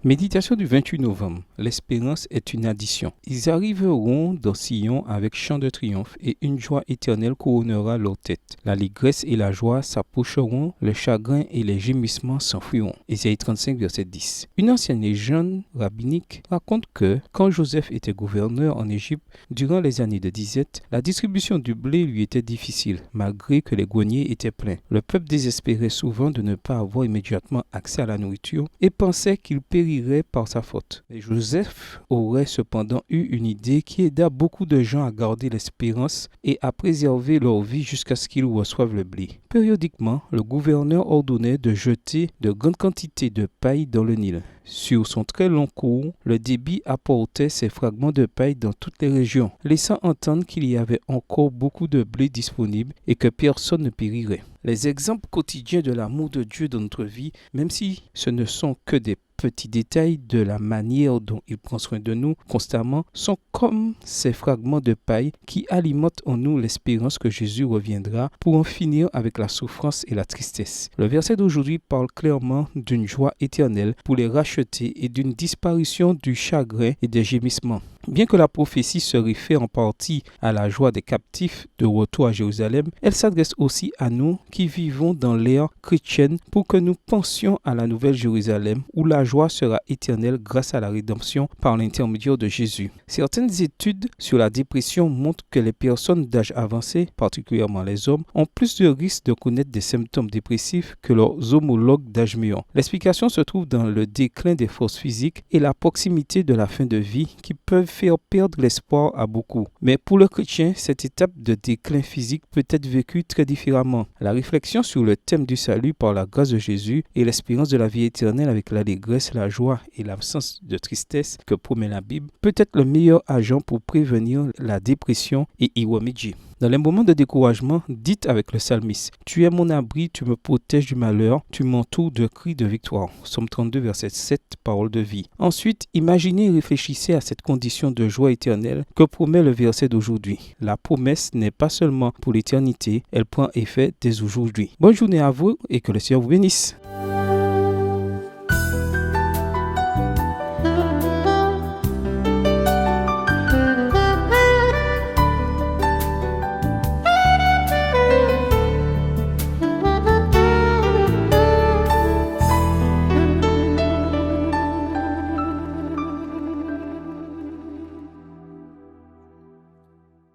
Méditation du 28 novembre. L'espérance est une addition. Ils arriveront dans Sion avec chant de triomphe et une joie éternelle couronnera leur tête. L'allégresse et la joie s'approcheront, le chagrin et les gémissements s'enfuiront. Ésaïe 35, verset 10. Une ancienne légende rabbinique raconte que, quand Joseph était gouverneur en Égypte, durant les années de disette, la distribution du blé lui était difficile, malgré que les greniers étaient pleins. Le peuple désespérait souvent de ne pas avoir immédiatement accès à la nourriture et pensait qu'il périrait par sa faute. Mais Joseph aurait cependant eu une idée qui aida beaucoup de gens à garder l'espérance et à préserver leur vie jusqu'à ce qu'ils reçoivent le blé. Périodiquement, le gouverneur ordonnait de jeter de grandes quantités de paille dans le Nil. Sur son très long cours, le débit apportait ces fragments de paille dans toutes les régions, laissant entendre qu'il y avait encore beaucoup de blé disponible et que personne ne périrait. Les exemples quotidiens de l'amour de Dieu dans notre vie, même si ce ne sont que des petits détails de la manière dont il prend soin de nous constamment, sont comme ces fragments de paille qui alimentent en nous l'espérance que Jésus reviendra pour en finir avec la souffrance et la tristesse. Le verset d'aujourd'hui parle clairement d'une joie éternelle pour les racheter et d'une disparition du chagrin et des gémissements. Bien que la prophétie se réfère en partie à la joie des captifs de retour à Jérusalem, elle s'adresse aussi à nous qui vivons dans l'ère chrétienne pour que nous pensions à la nouvelle Jérusalem où la joie sera éternelle grâce à la rédemption par l'intermédiaire de Jésus. Certaines études sur la dépression montrent que les personnes d'âge avancé, particulièrement les hommes, ont plus de risques de connaître des symptômes dépressifs que leurs homologues d'âge mûr. L'explication se trouve dans le déclin des forces physiques et la proximité de la fin de vie qui peuvent faire perdre l'espoir à beaucoup. Mais pour le chrétien, cette étape de déclin physique peut être vécue très différemment. La réflexion sur le thème du salut par la grâce de Jésus et l'espérance de la vie éternelle avec l'allégresse, la joie et l'absence de tristesse que promet la Bible peut être le meilleur agent pour prévenir la dépression et y remédier. Dans les moments de découragement, dites avec le psalmiste: « Tu es mon abri, tu me protèges du malheur, tu m'entoures de cris de victoire. » Psaume 32, verset 7, parole de vie. Ensuite, imaginez et réfléchissez à cette condition de joie éternelle que promet le verset d'aujourd'hui. La promesse n'est pas seulement pour l'éternité, elle prend effet dès aujourd'hui. Bonne journée à vous et que le Seigneur vous bénisse.